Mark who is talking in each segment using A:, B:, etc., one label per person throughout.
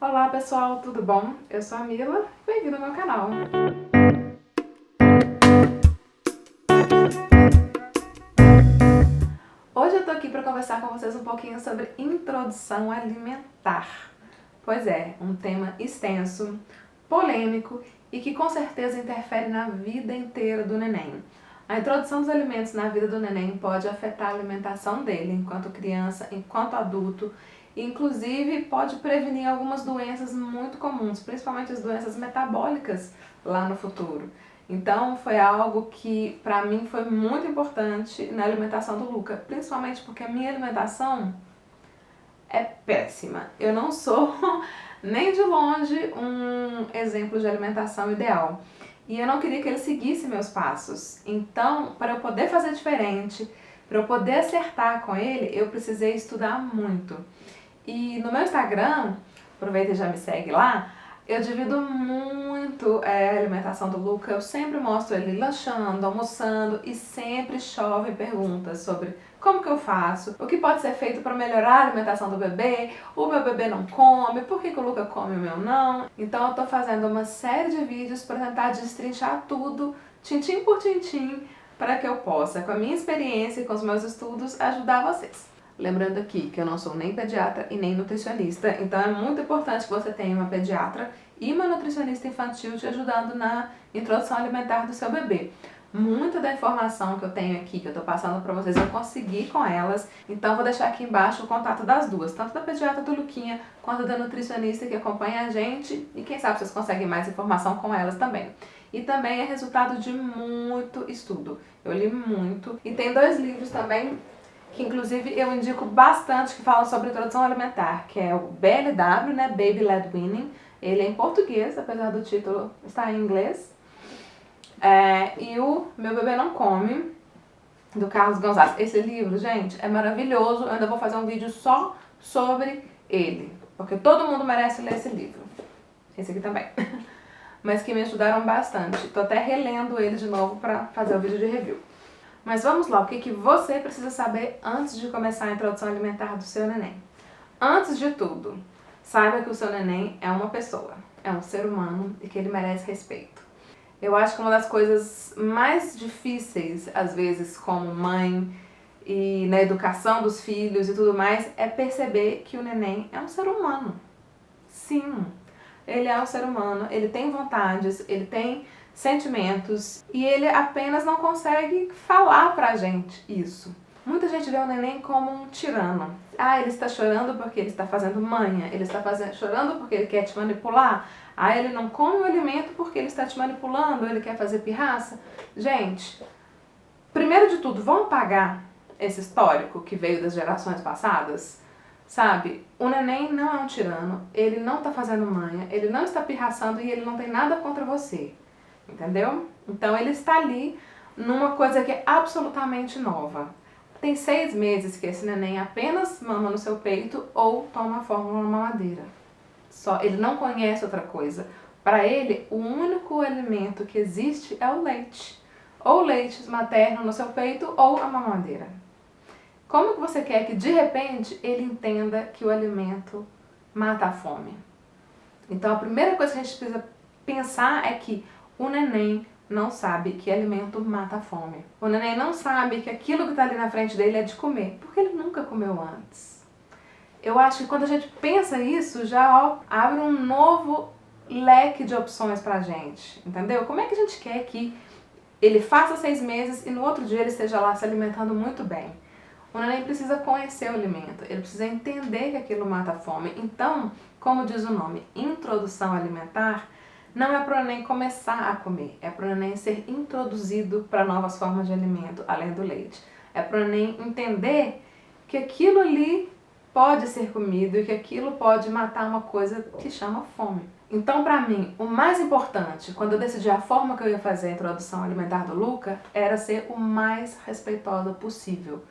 A: Olá pessoal, tudo bom? Eu sou a Mila, bem-vindo ao meu canal. Hoje eu tô aqui para conversar com vocês um pouquinho sobre introdução alimentar. Pois é, um tema extenso, polêmico e que com certeza interfere na vida inteira do neném. A introdução dos alimentos na vida do neném pode afetar a alimentação dele enquanto criança, enquanto adulto, e inclusive pode prevenir algumas doenças muito comuns, principalmente as doenças metabólicas lá no futuro. Então foi algo que para mim foi muito importante na alimentação do Luca, principalmente porque a minha alimentação é péssima. Eu não sou nem de longe um exemplo de alimentação ideal. E eu não queria que ele seguisse meus passos. Então, para eu poder fazer diferente, para eu poder acertar com ele, eu precisei estudar muito. E no meu Instagram, aproveita e já me segue lá, eu divido muito a alimentação do Luca. Eu sempre mostro ele lanchando, almoçando e sempre chove perguntas sobre como que eu faço, o que pode ser feito para melhorar a alimentação do bebê, o meu bebê não come, por que o Luca come e o meu não. Então eu tô fazendo uma série de vídeos para tentar destrinchar tudo, tintim por tintim, para que eu possa, com a minha experiência e com os meus estudos, ajudar vocês. Lembrando aqui que eu não sou nem pediatra e nem nutricionista, então é muito importante que você tenha uma pediatra e uma nutricionista infantil te ajudando na introdução alimentar do seu bebê. Muita da informação que eu tenho aqui, que eu tô passando para vocês, eu consegui com elas, então vou deixar aqui embaixo o contato das duas, tanto da pediatra do Luquinha, quanto da nutricionista que acompanha a gente, e quem sabe vocês conseguem mais informação com elas também. E também é resultado de muito estudo, eu li muito, e tem 2 livros também, que inclusive eu indico bastante, que falam sobre introdução alimentar, que é o BLW, né, Baby Led Weaning. Ele é em português, apesar do título estar em inglês. E o Meu Bebê Não Come, do Carlos Gonzalez. Esse livro, gente, é maravilhoso. Eu ainda vou fazer um vídeo só sobre ele, porque todo mundo merece ler esse livro. Esse aqui também. Mas que me ajudaram bastante. Tô até relendo ele de novo para fazer o vídeo de review. Mas vamos lá, o que você precisa saber antes de começar a introdução alimentar do seu neném? Antes de tudo, saiba que o seu neném é uma pessoa, é um ser humano e que ele merece respeito. Eu acho que uma das coisas mais difíceis, às vezes, como mãe e na educação dos filhos e tudo mais, é perceber que o neném é um ser humano. Sim, ele é um ser humano, ele tem vontades, ele tem sentimentos e ele apenas não consegue falar pra gente isso. Muita gente vê o neném como um tirano. Ah, ele está chorando porque ele está fazendo manha, ele está chorando porque ele quer te manipular. Ah, ele não come o alimento porque ele está te manipulando, ele quer fazer pirraça. Gente, primeiro de tudo, vamos apagar esse histórico que veio das gerações passadas? Sabe, o neném não é um tirano, ele não tá fazendo manha, ele não está pirraçando e ele não tem nada contra você, entendeu? Então ele está ali numa coisa que é absolutamente nova. Tem 6 meses que esse neném apenas mama no seu peito ou toma a fórmula mamadeira. Só, ele não conhece outra coisa. Para ele, o único alimento que existe é o leite. Ou leite materno no seu peito ou a mamadeira. Como que você quer que de repente ele entenda que o alimento mata a fome? Então a primeira coisa que a gente precisa pensar é que o neném não sabe que alimento mata a fome. O neném não sabe que aquilo que está ali na frente dele é de comer, porque ele nunca comeu antes. Eu acho que quando a gente pensa isso, já abre um novo leque de opções pra gente, entendeu? Como é que a gente quer que ele faça 6 meses e no outro dia ele esteja lá se alimentando muito bem? O neném precisa conhecer o alimento, ele precisa entender que aquilo mata a fome. Então, como diz o nome, introdução alimentar, não é para o neném começar a comer, é para o neném ser introduzido para novas formas de alimento, além do leite. É para o neném entender que aquilo ali pode ser comido e que aquilo pode matar uma coisa que chama fome. Então, para mim, o mais importante, quando eu decidi a forma que eu ia fazer a introdução alimentar do Luca, era ser o mais respeitosa possível.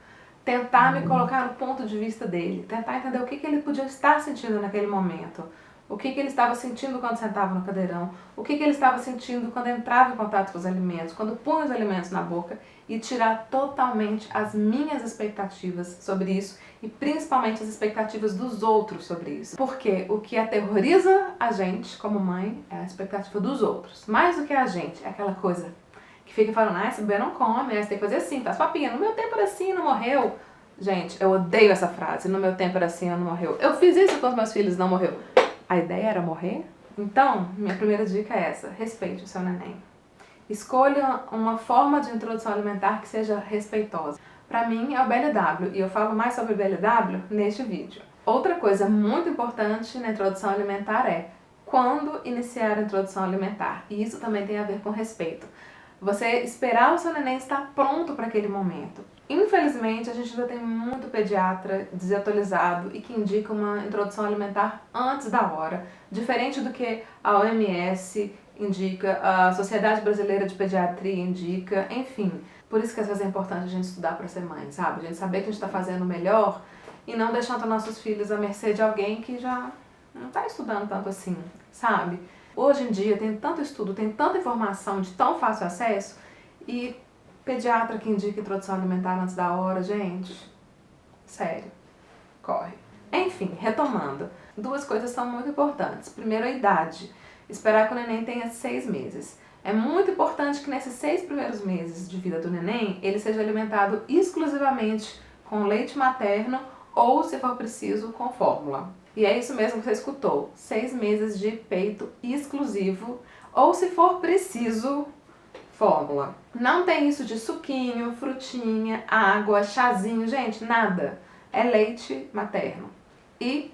A: Tentar me colocar no ponto de vista dele, tentar entender o que ele podia estar sentindo naquele momento. O que ele estava sentindo quando sentava no cadeirão, o que ele estava sentindo quando entrava em contato com os alimentos, quando punha os alimentos na boca, e tirar totalmente as minhas expectativas sobre isso e principalmente as expectativas dos outros sobre isso. Porque o que aterroriza a gente como mãe é a expectativa dos outros. Mais do que a gente, é aquela coisa que fica falando, esse bebê não come, você tem que fazer assim, faz papinha, no meu tempo era assim, não morreu. Gente, eu odeio essa frase, no meu tempo era assim, não morreu. Eu fiz isso com os meus filhos, não morreu. A ideia era morrer? Então, minha primeira dica é essa, respeite o seu neném. Escolha uma forma de introdução alimentar que seja respeitosa. Para mim é o BLW, e eu falo mais sobre o BLW neste vídeo. Outra coisa muito importante na introdução alimentar é quando iniciar a introdução alimentar, e isso também tem a ver com respeito. Você esperar o seu neném estar pronto para aquele momento. Infelizmente, a gente ainda tem muito pediatra desatualizado e que indica uma introdução alimentar antes da hora, diferente do que a OMS indica, a Sociedade Brasileira de Pediatria indica, enfim. Por isso que às vezes é importante a gente estudar para ser mãe, sabe? A gente saber que a gente está fazendo o melhor e não deixando nossos filhos à mercê de alguém que já não está estudando tanto assim, sabe? Hoje em dia tem tanto estudo, tem tanta informação de tão fácil acesso e pediatra que indica introdução alimentar antes da hora, gente, sério, corre. Enfim, retomando, duas coisas são muito importantes. Primeiro, a idade. Esperar que o neném tenha 6 meses. É muito importante que nesses 6 primeiros meses de vida do neném, ele seja alimentado exclusivamente com leite materno ou, se for preciso, com fórmula. E é isso mesmo que você escutou, 6 meses de peito exclusivo ou, se for preciso, fórmula. Não tem isso de suquinho, frutinha, água, chazinho, gente, nada. É leite materno e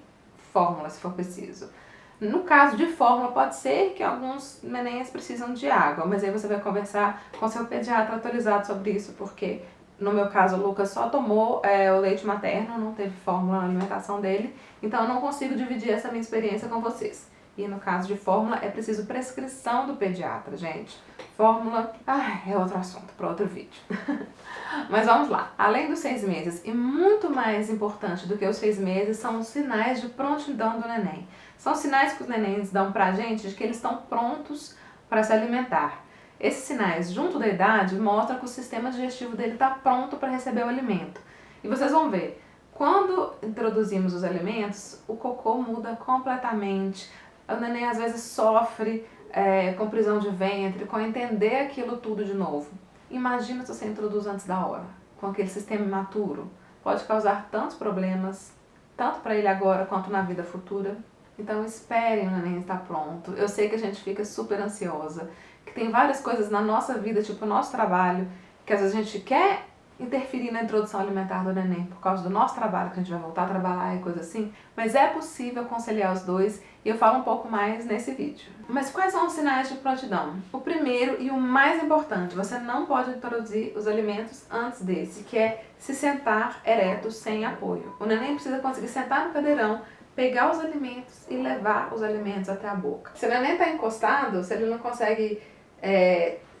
A: fórmula, se for preciso. No caso de fórmula, pode ser que alguns nenéns precisam de água, mas aí você vai conversar com seu pediatra atualizado sobre isso, porque no meu caso o Lucas só tomou o leite materno, não teve fórmula na alimentação dele, então eu não consigo dividir essa minha experiência com vocês. E no caso de fórmula, é preciso prescrição do pediatra, gente. Fórmula, é outro assunto, para outro vídeo. Mas vamos lá. Além dos 6 meses, e muito mais importante do que os 6 meses, são os sinais de prontidão do neném. São sinais que os nenéns dão pra gente de que eles estão prontos para se alimentar. Esses sinais, junto da idade, mostram que o sistema digestivo dele está pronto para receber o alimento. E vocês vão ver, quando introduzimos os alimentos, o cocô muda completamente. O neném às vezes sofre com prisão de ventre, com entender aquilo tudo de novo. Imagina se você introduz antes da hora, com aquele sistema imaturo. Pode causar tantos problemas, tanto para ele agora quanto na vida futura. Então esperem o neném estar pronto. Eu sei que a gente fica super ansiosa, que tem várias coisas na nossa vida, tipo o nosso trabalho, que às vezes a gente quer interferir na introdução alimentar do neném por causa do nosso trabalho, que a gente vai voltar a trabalhar e coisa assim, mas é possível conciliar os dois e eu falo um pouco mais nesse vídeo. Mas quais são os sinais de prontidão? O primeiro e o mais importante, você não pode introduzir os alimentos antes desse, que é se sentar ereto sem apoio. O neném precisa conseguir sentar no cadeirão, pegar os alimentos e levar os alimentos até a boca. Se o neném está encostado, se ele não consegue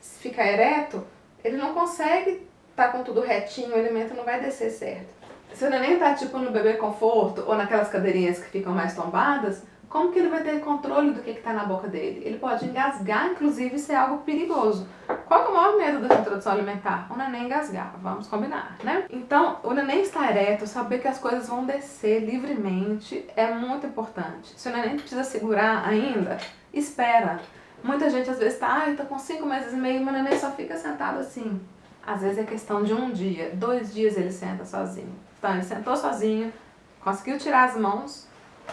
A: ficar ereto, ele não consegue tá com tudo retinho, o alimento não vai descer certo. Se o neném tá tipo no bebê conforto ou naquelas cadeirinhas que ficam mais tombadas, como que ele vai ter controle do que tá na boca dele? Ele pode engasgar, inclusive, isso é algo perigoso. Qual é o maior medo da introdução alimentar? O neném engasgar, vamos combinar, né? Então, o neném estar ereto, saber que as coisas vão descer livremente é muito importante. Se o neném precisa segurar ainda, espera. Muita gente às vezes tá, tá com 5 meses e meio, mas o neném só fica sentado assim. Às vezes é questão de 1 dia, 2 dias ele senta sozinho. Então ele sentou sozinho, conseguiu tirar as mãos,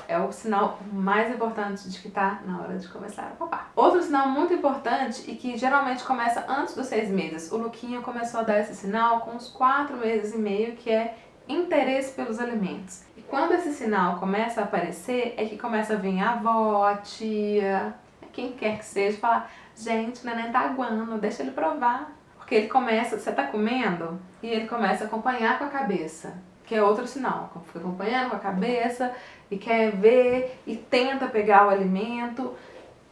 A: é o sinal mais importante de que está na hora de começar a papar. Outro sinal muito importante e que geralmente começa antes dos 6 meses. O Luquinha começou a dar esse sinal com uns 4 meses e meio, que é interesse pelos alimentos. E quando esse sinal começa a aparecer, é que começa a vir a avó, a tia, quem quer que seja, falar: gente, o neném tá aguando, deixa ele provar. Porque ele começa, você tá comendo, e ele começa a acompanhar com a cabeça, que é outro sinal. Fica acompanhando com a cabeça, e quer ver, e tenta pegar o alimento.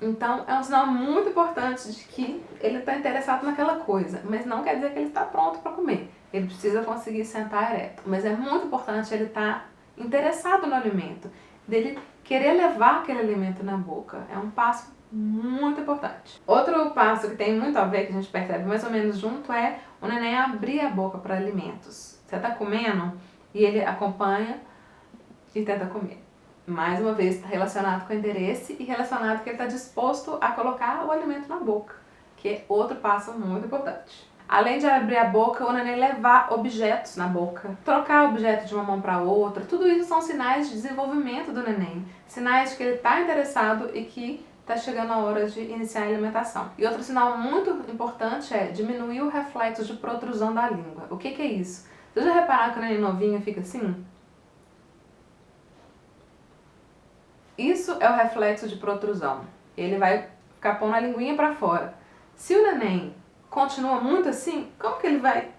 A: Então é um sinal muito importante de que ele está interessado naquela coisa, mas não quer dizer que ele está pronto para comer. Ele precisa conseguir sentar ereto, mas é muito importante ele estar interessado no alimento, dele querer levar aquele alimento na boca. É um passo muito importante. Outro passo que tem muito a ver, que a gente percebe mais ou menos junto, é o neném abrir a boca para alimentos. Você tá comendo e ele acompanha e tenta comer. Mais uma vez, está relacionado com o interesse e relacionado que ele está disposto a colocar o alimento na boca, que é outro passo muito importante. Além de abrir a boca, o neném levar objetos na boca, trocar objeto de uma mão para outra, tudo isso são sinais de desenvolvimento do neném, sinais de que ele está interessado e que está chegando a hora de iniciar a alimentação. E outro sinal muito importante é diminuir o reflexo de protrusão da língua. O que é isso? Vocês já repararam que o neném novinho fica assim? Isso é o reflexo de protrusão. Ele vai ficar pondo a linguinha para fora. Se o neném continua muito assim, como que ele vai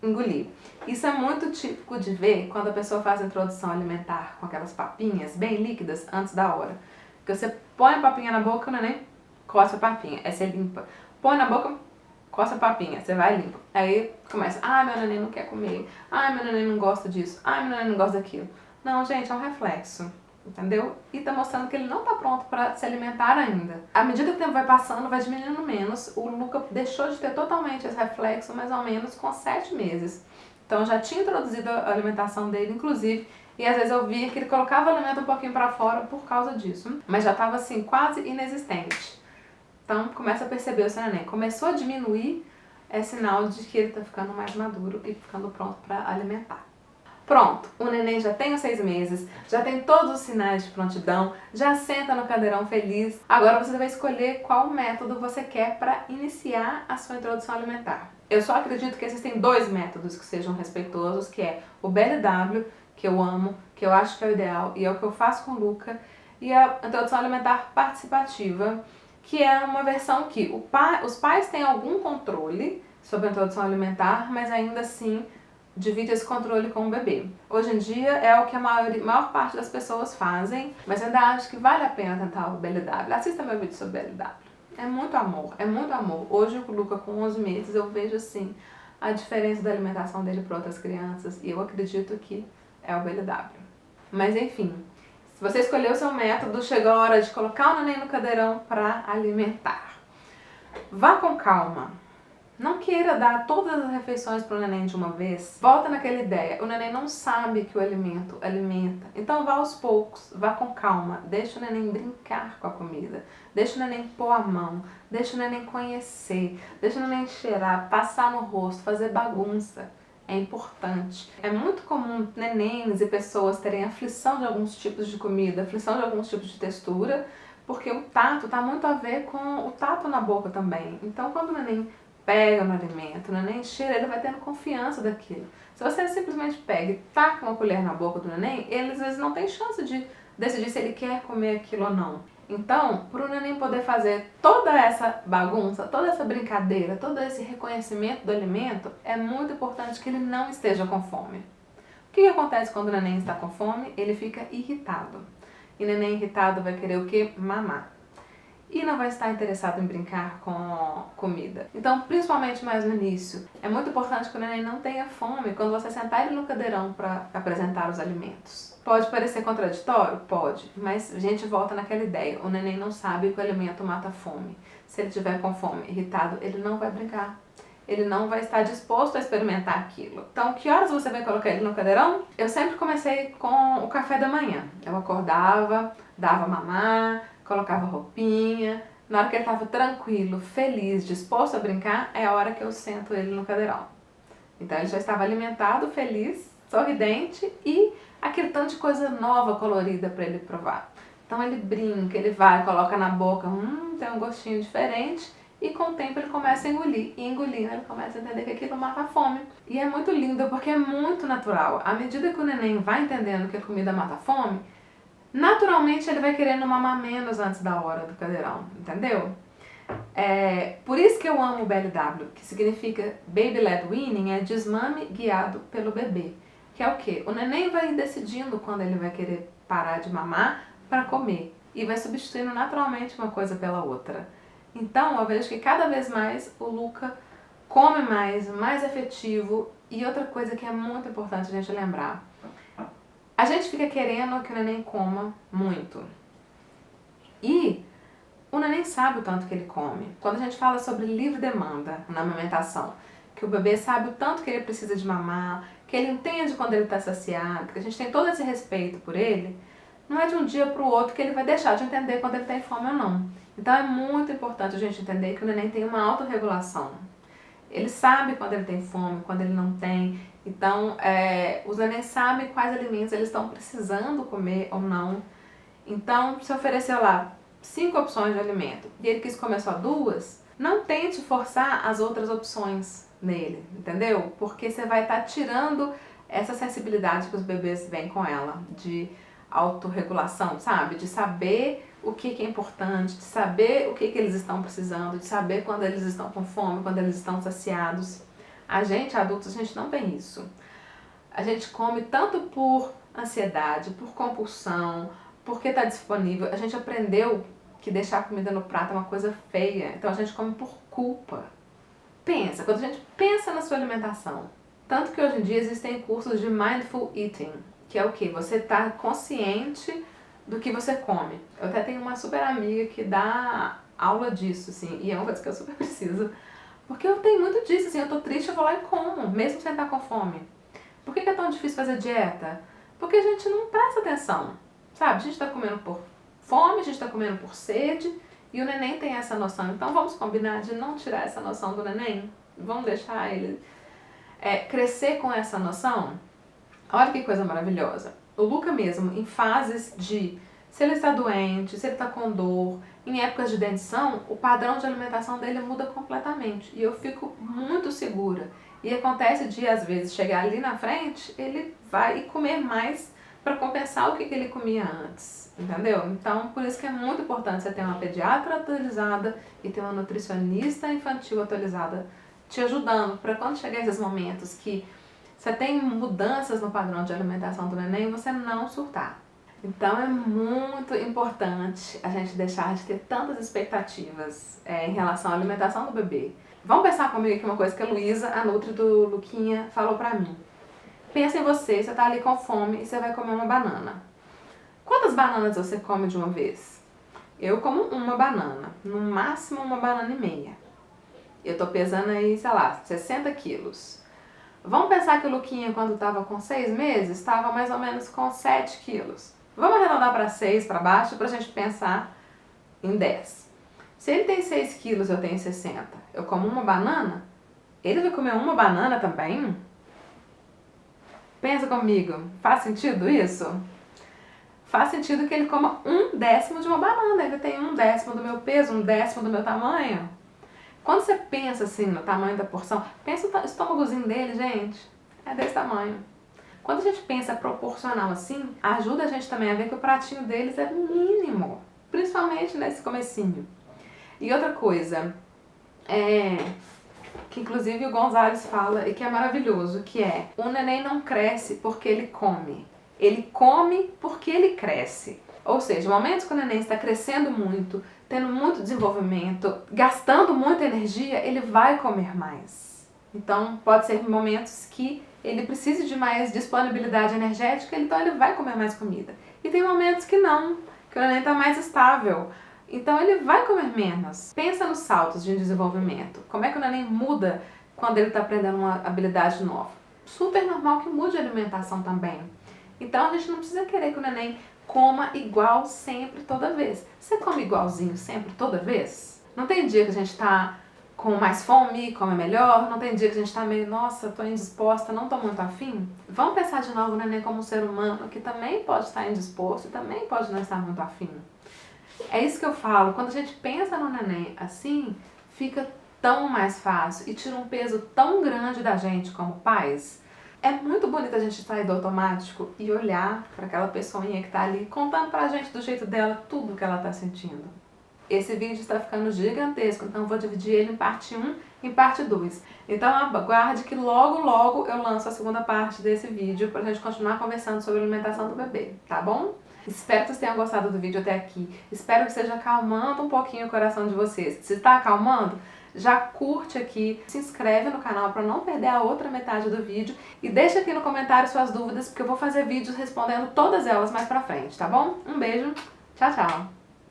A: engolir? Isso é muito típico de ver quando a pessoa faz a introdução alimentar com aquelas papinhas bem líquidas antes da hora. Porque você põe a papinha na boca, o neném coça a papinha, aí você limpa. Põe na boca, coça a papinha, você vai e limpa. Aí começa, meu neném não quer comer, meu neném não gosta disso, meu neném não gosta daquilo. Não, gente, é um reflexo. Entendeu? E tá mostrando que ele não tá pronto para se alimentar ainda. À medida que o tempo vai passando, vai diminuindo menos. O Luca deixou de ter totalmente esse reflexo mais ou menos com 7 meses. Então eu já tinha introduzido a alimentação dele, inclusive, e às vezes eu via que ele colocava o alimento um pouquinho para fora por causa disso. Mas já tava assim, quase inexistente. Então começa a perceber o seu neném. Começou a diminuir, é sinal de que ele tá ficando mais maduro e ficando pronto para alimentar. Pronto, o neném já tem os 6 meses, já tem todos os sinais de prontidão, já senta no cadeirão feliz. Agora você vai escolher qual método você quer para iniciar a sua introdução alimentar. Eu só acredito que existem 2 métodos que sejam respeitosos, que é o BLW, que eu amo, que eu acho que é o ideal e é o que eu faço com o Luca, e a introdução alimentar participativa, que é uma versão que os pais têm algum controle sobre a introdução alimentar, mas ainda assim divide esse controle com o bebê. Hoje em dia é o que a maior parte das pessoas fazem, mas eu ainda acho que vale a pena tentar o BLW. Assista meu vídeo sobre BLW. É muito amor, é muito amor. Hoje o Luca com 11 meses eu vejo assim a diferença da alimentação dele para outras crianças e eu acredito que é o BLW. Mas enfim, se você escolheu o seu método, chegou a hora de colocar o neném no cadeirão para alimentar. Vá com calma. Não queira dar todas as refeições para o neném de uma vez. Volta naquela ideia, o neném não sabe que o alimento alimenta. Então vá aos poucos, vá com calma. Deixa o neném brincar com a comida. Deixa o neném pôr a mão. Deixa o neném conhecer. Deixa o neném cheirar, passar no rosto, fazer bagunça. É importante. É muito comum nenéns e pessoas terem aflição de alguns tipos de comida, aflição de alguns tipos de textura, porque o tato está muito a ver com o tato na boca também. Então quando o neném pega no alimento, o neném cheira, ele vai tendo confiança daquilo. Se você simplesmente pega e taca uma colher na boca do neném, ele às vezes não tem chance de decidir se ele quer comer aquilo ou não. Então, para o neném poder fazer toda essa bagunça, toda essa brincadeira, todo esse reconhecimento do alimento, é muito importante que ele não esteja com fome. O que acontece quando o neném está com fome? Ele fica irritado. E neném irritado vai querer o quê? Mamar. E não vai estar interessado em brincar com comida. Então, principalmente mais no início, é muito importante que o neném não tenha fome quando você sentar ele no cadeirão para apresentar os alimentos. Pode parecer contraditório? Pode, mas a gente volta naquela ideia. O neném não sabe que o alimento mata a fome. Se ele estiver com fome, irritado, ele não vai brincar. Ele não vai estar disposto a experimentar aquilo. Então, que horas você vai colocar ele no cadeirão? Eu sempre comecei com o café da manhã. Eu acordava, dava mamar, colocava roupinha. Na hora que ele estava tranquilo, feliz, disposto a brincar, é a hora que eu sento ele no cadeirão. Então ele já estava alimentado, feliz, sorridente e aquele tanto de coisa nova, colorida para ele provar. Então ele brinca, ele vai, coloca na boca, tem um gostinho diferente e com o tempo ele começa a engolir. E engolindo ele começa a entender que aquilo mata a fome. E é muito lindo porque é muito natural. À medida que o neném vai entendendo que a comida mata a fome, naturalmente ele vai querendo mamar menos antes da hora do cadeirão, entendeu? Por isso que eu amo o BLW, que significa Baby Led Weaning, é desmame guiado pelo bebê. Que é o quê? O neném vai decidindo quando ele vai querer parar de mamar para comer e vai substituindo naturalmente uma coisa pela outra. Então eu vejo que cada vez mais o Luca come mais efetivo. E outra coisa que é muito importante a gente lembrar, A gente fica querendo que o neném coma muito. E o neném sabe o tanto que ele come. Quando a gente fala sobre livre demanda na amamentação, que o bebê sabe o tanto que ele precisa de mamar, que ele entende quando ele está saciado, que a gente tem todo esse respeito por ele, não é de um dia para o outro que ele vai deixar de entender quando ele tem fome ou não. Então é muito importante a gente entender que o neném tem uma autorregulação. Ele sabe quando ele tem fome, quando ele não tem. Então, os nenéns sabem quais alimentos eles estão precisando comer ou não. Então, se oferecer lá 5 opções de alimento e ele quis comer só 2, não tente forçar as outras opções nele, entendeu? Porque você vai estar tirando essa sensibilidade que os bebês vêm com ela, de autorregulação, sabe? De saber o que é importante, de saber o que eles estão precisando, de saber quando eles estão com fome, quando eles estão saciados. A gente, adultos, a gente não tem isso. A gente come tanto por ansiedade, por compulsão, porque está disponível. A gente aprendeu que deixar a comida no prato é uma coisa feia, então a gente come por culpa. Pensa, quando a gente pensa na sua alimentação, tanto que hoje em dia existem cursos de Mindful Eating, que é o que? Você está consciente do que você come. Eu até tenho uma super amiga que dá aula disso, assim, e é uma coisa que eu super preciso, porque eu tenho muito disso, assim, eu tô triste, eu vou lá e como, mesmo sem estar com fome. Por que é tão difícil fazer dieta? Porque a gente não presta atenção, sabe? A gente tá comendo por fome, a gente tá comendo por sede, e o neném tem essa noção. Então vamos combinar de não tirar essa noção do neném? Vamos deixar ele crescer com essa noção? Olha que coisa maravilhosa. O Luca mesmo, em fases de, se ele está doente, se ele está com dor, em épocas de dentição, o padrão de alimentação dele muda completamente. E eu fico muito segura. E acontece de, às vezes, chegar ali na frente, ele vai comer mais para compensar o que ele comia antes. Entendeu? Então, por isso que é muito importante você ter uma pediatra atualizada e ter uma nutricionista infantil atualizada te ajudando para quando chegar esses momentos que você tem mudanças no padrão de alimentação do neném, você não surtar. Então é muito importante a gente deixar de ter tantas expectativas em relação à alimentação do bebê. Vamos pensar comigo aqui uma coisa que a Luísa, a nutri do Luquinha, falou pra mim. Pensa em você tá ali com fome e você vai comer uma banana. Quantas bananas você come de uma vez? Eu como uma banana, no máximo uma banana e meia. Eu tô pesando aí, sei lá, 60 quilos. Vamos pensar que o Luquinha, quando estava com 6 meses, estava mais ou menos com 7 quilos. Vamos arredondar para 6 para baixo para a gente pensar em 10. Se ele tem 6 quilos e eu tenho 60, eu como uma banana, ele vai comer uma banana também? Pensa comigo, faz sentido isso? Faz sentido que ele coma 1/10 de uma banana, ele tem 1/10 do meu peso, 1/10 do meu tamanho. Quando você pensa assim no tamanho da porção, pensa no estômagozinho dele, gente, é desse tamanho. Quando a gente pensa proporcional assim, ajuda a gente também a ver que o pratinho deles é mínimo, principalmente nesse comecinho. E outra coisa, que inclusive o Gonzalez fala e que é maravilhoso, que é: o neném não cresce porque ele come porque ele cresce. Ou seja, momentos que o neném está crescendo muito, tendo muito desenvolvimento, gastando muita energia, ele vai comer mais. Então, pode ser momentos que ele precise de mais disponibilidade energética, então ele vai comer mais comida. E tem momentos que não, que o neném está mais estável, então ele vai comer menos. Pensa nos saltos de desenvolvimento. Como é que o neném muda quando ele está aprendendo uma habilidade nova? Super normal que mude a alimentação também. Então, a gente não precisa querer que o neném coma igual sempre, toda vez. Você come igualzinho sempre, toda vez? Não tem dia que a gente tá com mais fome, come melhor? Não tem dia que a gente tá meio, nossa, tô indisposta, não tô muito afim? Vamos pensar de novo o neném como um ser humano que também pode estar indisposto e também pode não estar muito afim. É isso que eu falo, quando a gente pensa no neném assim, fica tão mais fácil e tira um peso tão grande da gente como pais. É muito bonito a gente sair do automático e olhar para aquela pessoinha que tá ali contando pra gente do jeito dela tudo que ela tá sentindo. Esse vídeo está ficando gigantesco, então eu vou dividir ele em parte 1 e parte 2. Então aguarde que logo logo eu lanço a segunda parte desse vídeo pra gente continuar conversando sobre a alimentação do bebê, tá bom? Espero que vocês tenham gostado do vídeo até aqui. Espero que esteja acalmando um pouquinho o coração de vocês. Se está acalmando, já curte aqui, se inscreve no canal para não perder a outra metade do vídeo e deixa aqui no comentário suas dúvidas, porque eu vou fazer vídeos respondendo todas elas mais pra frente, tá bom? Um beijo, tchau, tchau!